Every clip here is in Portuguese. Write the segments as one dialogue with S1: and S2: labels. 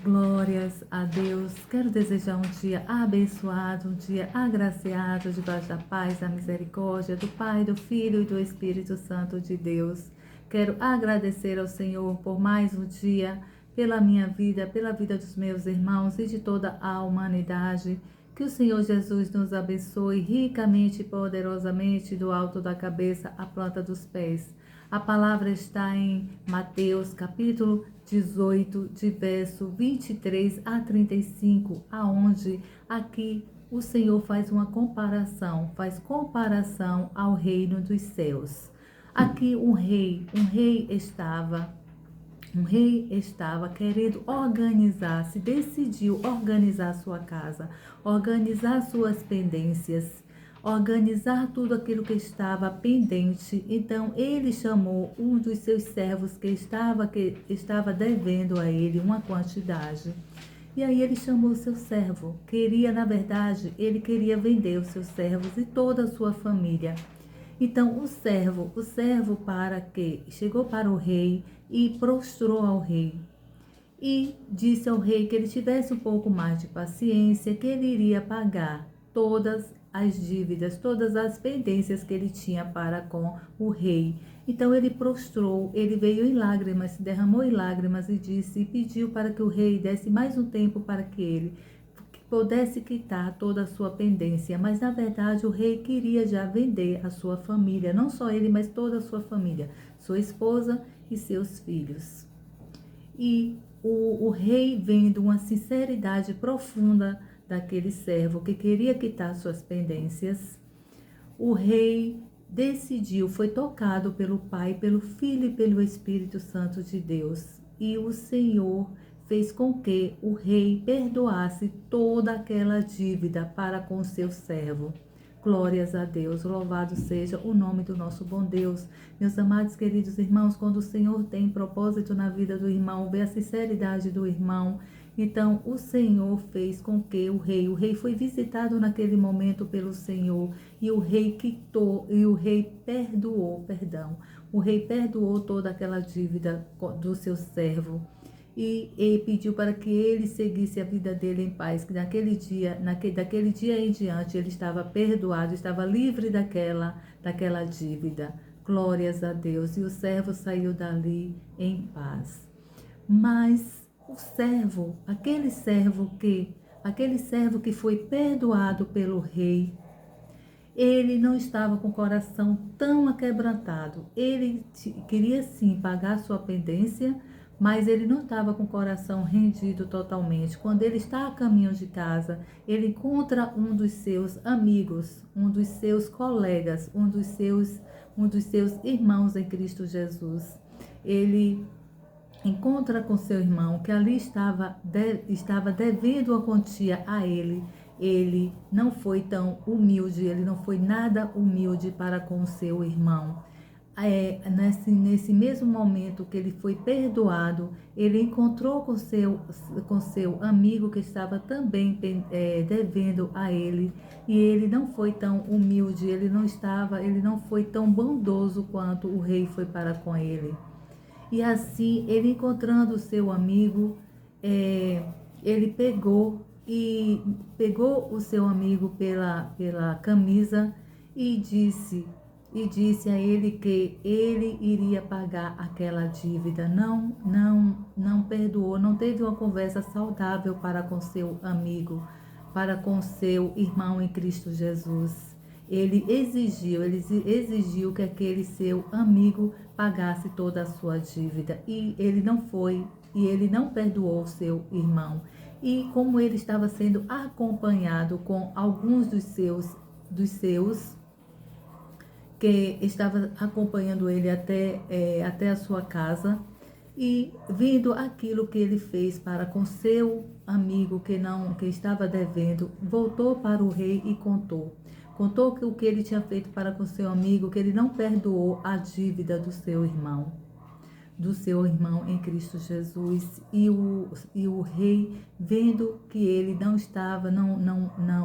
S1: Glórias a Deus. Quero desejar um dia abençoado, um dia agraciado, debaixo da paz, da misericórdia do Pai, do Filho e do Espírito Santo de Deus. Quero agradecer ao Senhor por mais um dia, pela minha vida, pela vida dos meus irmãos e de toda a humanidade. Que o Senhor Jesus nos abençoe ricamente e poderosamente do alto da cabeça à planta dos pés. A palavra está em Mateus, capítulo 18, de verso 23 a 35, aonde aqui o Senhor faz comparação ao reino dos céus. Aqui um rei estava querendo organizar-se, decidiu organizar sua casa, organizar suas pendências, organizar tudo aquilo que estava pendente. Então ele chamou um dos seus servos que estava devendo a ele uma quantidade. E aí ele chamou o seu servo. Ele queria vender os seus servos e toda a sua família. Então o servo chegou para o rei e prostrou ao rei. E disse ao rei que ele tivesse um pouco mais de paciência, que ele iria pagar todas as dívidas, todas as pendências que ele tinha para com o rei. Então ele prostrou, ele veio em lágrimas, se derramou em lágrimas e pediu para que o rei desse mais um tempo para que ele pudesse quitar toda a sua pendência. Mas na verdade o rei queria já vender a sua família, não só ele, mas toda a sua família, sua esposa e seus filhos. E o rei, vendo uma sinceridade profunda daquele servo que queria quitar suas pendências, o rei decidiu, foi tocado pelo Pai, pelo Filho e pelo Espírito Santo de Deus. E o Senhor fez com que o rei perdoasse toda aquela dívida para com seu servo. Glórias a Deus, louvado seja o nome do nosso bom Deus. Meus amados queridos irmãos, quando o Senhor tem propósito na vida do irmão, vê a sinceridade do irmão, então o Senhor fez com que o rei foi visitado naquele momento pelo Senhor, e o rei perdoou toda aquela dívida do seu servo. E pediu para que ele seguisse a vida dele em paz, que daquele dia em diante ele estava perdoado, estava livre daquela dívida. Glórias a Deus. E o servo saiu dali em paz. Mas aquele servo que foi perdoado pelo rei, ele não estava com o coração tão aquebrantado. Ele queria sim pagar sua pendência, mas ele não estava com o coração rendido totalmente. Quando ele está a caminho de casa, ele encontra um dos seus amigos, um dos seus colegas, um dos seus irmãos em Cristo Jesus. Ele encontra com seu irmão que ali estava devendo a quantia a ele. Ele não foi tão humilde, ele não foi nada humilde para com o seu irmão. Nesse mesmo momento que ele foi perdoado, ele encontrou com seu amigo que estava também devendo a ele, e ele não foi tão humilde, ele não foi tão bondoso quanto o rei foi para com ele. E assim, ele encontrando o seu amigo, ele pegou o seu amigo pela camisa e disse a ele que ele iria pagar aquela dívida. Não perdoou, não teve uma conversa saudável para com seu amigo, para com seu irmão em Cristo Jesus. Ele exigiu que aquele seu amigo pagasse toda a sua dívida, e ele não perdoou seu irmão. E como ele estava sendo acompanhado com alguns dos seus que estava acompanhando ele até a sua casa, e vendo aquilo que ele fez para com seu amigo que estava devendo, voltou para o rei e contou que o que ele tinha feito para com seu amigo, que ele não perdoou a dívida do seu irmão em Cristo Jesus. E o rei, vendo que ele não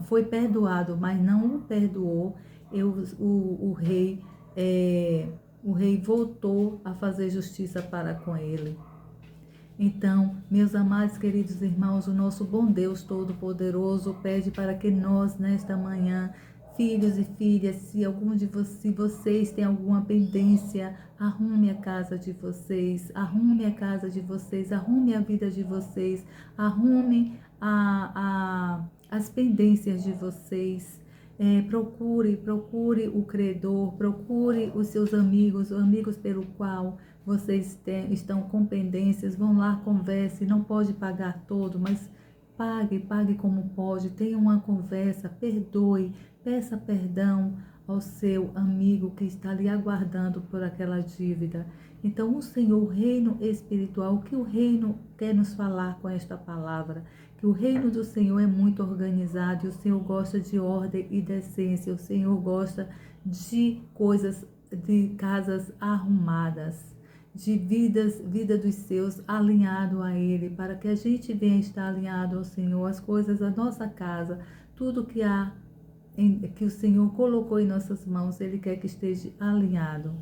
S1: foi perdoado, mas não o perdoou, o rei voltou a fazer justiça para com ele. Então, meus amados, queridos irmãos, o nosso bom Deus Todo-Poderoso pede para que nós, nesta manhã, filhos e filhas, se vocês têm alguma pendência, arrume a casa de vocês, arrume a casa de vocês, arrume a vida de vocês, arrume as pendências de vocês. Procure o credor, procure os seus amigos, os amigos pelo qual vocês estão com pendências, vão lá, converse, não pode pagar todo, mas pague como pode, tenha uma conversa, perdoe, peça perdão ao seu amigo que está ali aguardando por aquela dívida. Então, o Senhor, o reino espiritual, o que o reino quer nos falar com esta palavra? Que o reino do Senhor é muito organizado e o Senhor gosta de ordem e decência, o Senhor gosta de coisas, de casas arrumadas, de vida dos seus alinhado a Ele, para que a gente venha estar alinhado ao Senhor, as coisas da nossa casa, tudo que que o Senhor colocou em nossas mãos, Ele quer que esteja alinhado.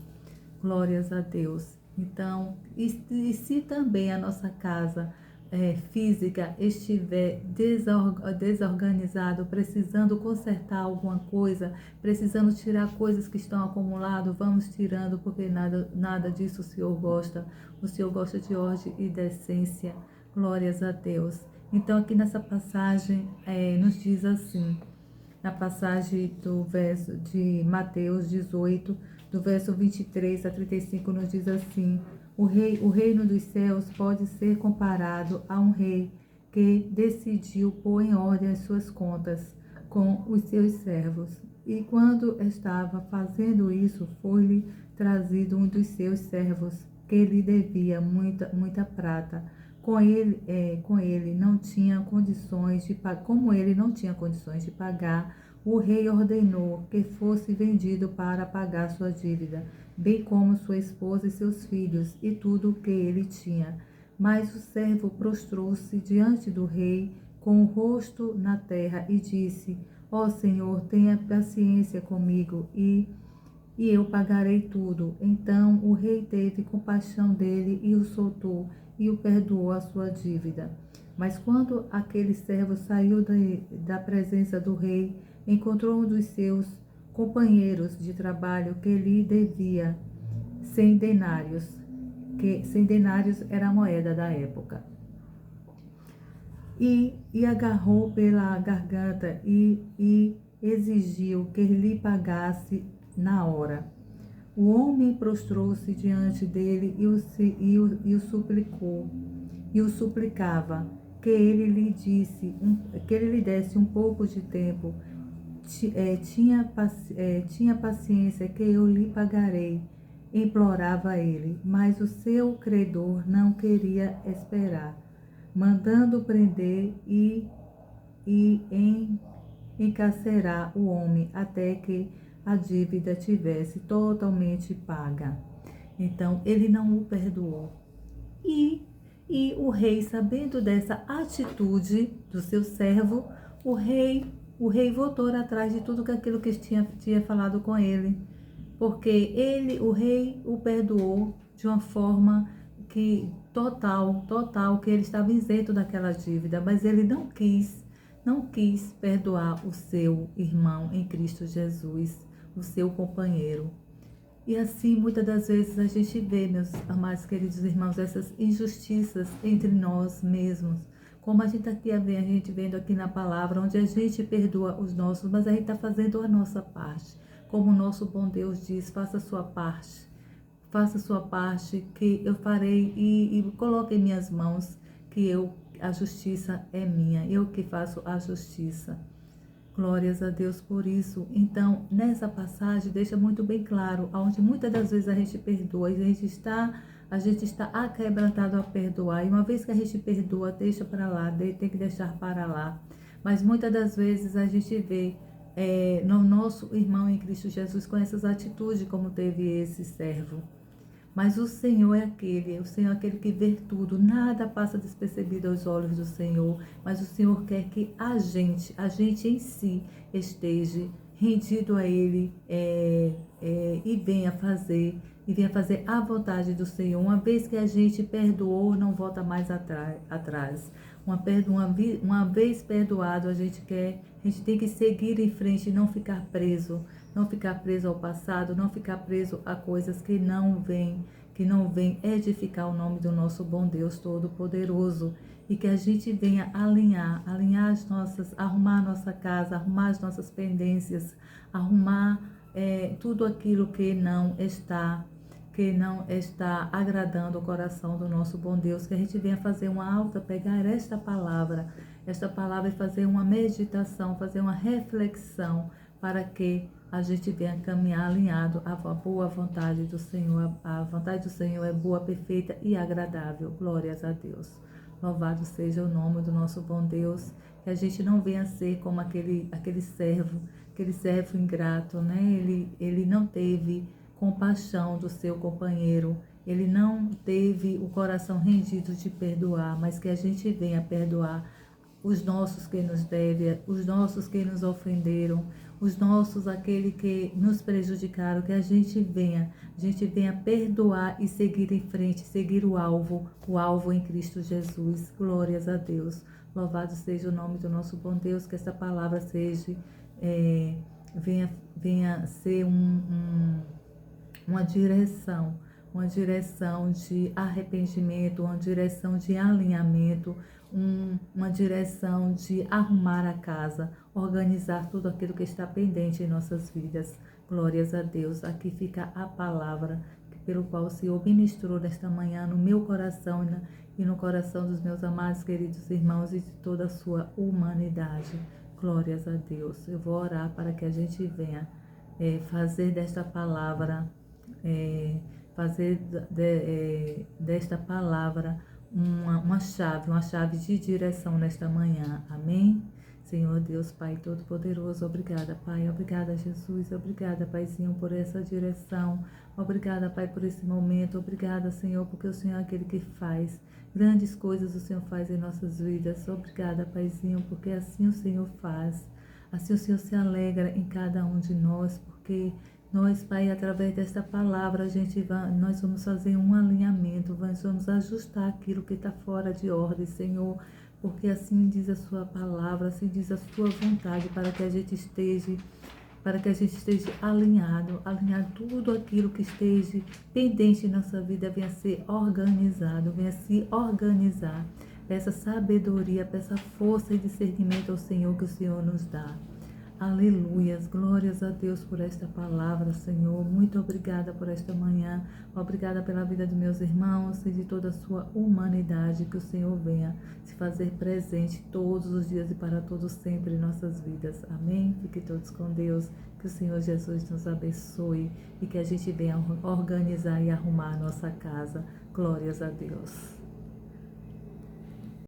S1: Glórias a Deus. Então, e se também a nossa casa física estiver desorganizado, precisando consertar alguma coisa, precisando tirar coisas que estão acumuladas, vamos tirando, porque nada disso o Senhor gosta. O Senhor gosta de ordem e decência. Glórias a Deus. Então, aqui nessa passagem, nos diz assim, na passagem do verso de Mateus 18, do verso 23 a 35, nos diz assim: o reino dos céus pode ser comparado a um rei que decidiu pôr em ordem as suas contas com os seus servos. E quando estava fazendo isso, foi-lhe trazido um dos seus servos, que lhe devia muita prata. Como ele não tinha condições de pagar, o rei ordenou que fosse vendido para pagar sua dívida, bem como sua esposa e seus filhos, e tudo o que ele tinha. Mas o servo prostrou-se diante do rei, com o rosto na terra, e disse: Ó Senhor, tenha paciência comigo, e eu pagarei tudo. Então o rei teve compaixão dele e o soltou, e o perdoou a sua dívida. Mas quando aquele servo saiu da presença do rei, encontrou um dos seus companheiros de trabalho que lhe devia 100 denários, que 100 denários era a moeda da época. E agarrou pela garganta e exigiu que lhe pagasse na hora. O homem prostrou-se diante dele e o suplicava que ele lhe desse um pouco de tempo. Tinha paciência que eu lhe pagarei, implorava ele. Mas o seu credor não queria esperar, mandando prender e encarcerar o homem até que a dívida tivesse totalmente paga. Então, ele não o perdoou. E o rei, sabendo dessa atitude do seu servo, o rei voltou atrás de tudo aquilo que tinha falado com ele. Porque o rei o perdoou de uma forma total, que ele estava isento daquela dívida, mas ele não quis perdoar o seu irmão em Cristo Jesus, o seu companheiro. E assim, muitas das vezes a gente vê, meus amados queridos irmãos, essas injustiças entre nós mesmos. Como a gente vendo aqui na palavra, onde a gente perdoa os nossos, mas a gente está fazendo a nossa parte. Como o nosso bom Deus diz, faça a sua parte. Faça a sua parte, que eu farei, e coloque em minhas mãos, que a justiça é minha, eu que faço a justiça. Glórias a Deus por isso. Então, nessa passagem, deixa muito bem claro, onde muitas das vezes a gente perdoa, a gente está aquebrantado a perdoar, e uma vez que a gente perdoa, deixa para lá, tem que deixar para lá. Mas muitas das vezes a gente vê no nosso irmão em Cristo Jesus com essas atitudes, como teve esse servo. Mas o Senhor é aquele que vê tudo, nada passa despercebido aos olhos do Senhor, mas o Senhor quer que a gente em si, esteja rendido a Ele e venha fazer e venha fazer a vontade do Senhor. Uma vez que a gente perdoou, não volta mais atrás. Uma vez perdoado, a gente tem que seguir em frente e não ficar preso. Não ficar preso ao passado, não ficar preso a coisas que não vêm edificar o nome do nosso bom Deus Todo-Poderoso. E que a gente venha alinhar arrumar a nossa casa, arrumar as nossas pendências, arrumar tudo aquilo que não está agradando o coração do nosso bom Deus. Que a gente venha fazer pegar esta palavra e fazer uma meditação, fazer uma reflexão, para que a gente venha caminhar alinhado à boa vontade do Senhor. A vontade do Senhor é boa, perfeita e agradável. Glórias a Deus. Louvado seja o nome do nosso bom Deus. Que a gente não venha ser como aquele servo ingrato, né? Ele não teve compaixão do seu companheiro. Ele não teve o coração rendido de perdoar, mas que a gente venha perdoar os nossos que nos devem, os nossos que nos ofenderam, os nossos, aquele que nos prejudicaram, que a gente venha perdoar e seguir em frente, seguir o alvo em Cristo Jesus. Glórias a Deus. Louvado seja o nome do nosso bom Deus, que essa palavra venha ser uma direção de arrependimento, uma direção de alinhamento, uma direção de arrumar a casa, organizar tudo aquilo que está pendente em nossas vidas. Glórias a Deus. Aqui fica a palavra pelo qual o Senhor ministrou nesta manhã no meu coração e no coração dos meus amados, queridos irmãos e de toda a sua humanidade. Glórias a Deus. Eu vou orar para que a gente venha fazer desta palavra, desta palavra uma chave de direção nesta manhã. Amém? Senhor Deus, Pai Todo-Poderoso, obrigada, Pai. Obrigada, Jesus. Obrigada, Paizinho, por essa direção. Obrigada, Pai, por esse momento. Obrigada, Senhor, porque o Senhor é aquele que faz. Grandes coisas o Senhor faz em nossas vidas. Obrigada, Paizinho, porque assim o Senhor faz. Assim o Senhor se alegra em cada um de nós, porque nós, Pai, através desta palavra, nós vamos fazer um alinhamento, nós vamos ajustar aquilo que está fora de ordem, Senhor, porque assim diz a sua palavra, assim diz a sua vontade, para que a gente esteja alinhado tudo aquilo que esteja pendente em nossa vida, venha ser organizado, venha se organizar. Peça sabedoria, peça força e discernimento ao Senhor que o Senhor nos dá. Aleluias, glórias a Deus por esta palavra, Senhor. Muito obrigada por esta manhã. Obrigada pela vida dos meus irmãos e de toda a sua humanidade. Que o Senhor venha se fazer presente todos os dias e para todos sempre em nossas vidas. Amém? Fiquem todos com Deus. Que o Senhor Jesus nos abençoe e que a gente venha organizar e arrumar a nossa casa. Glórias a Deus.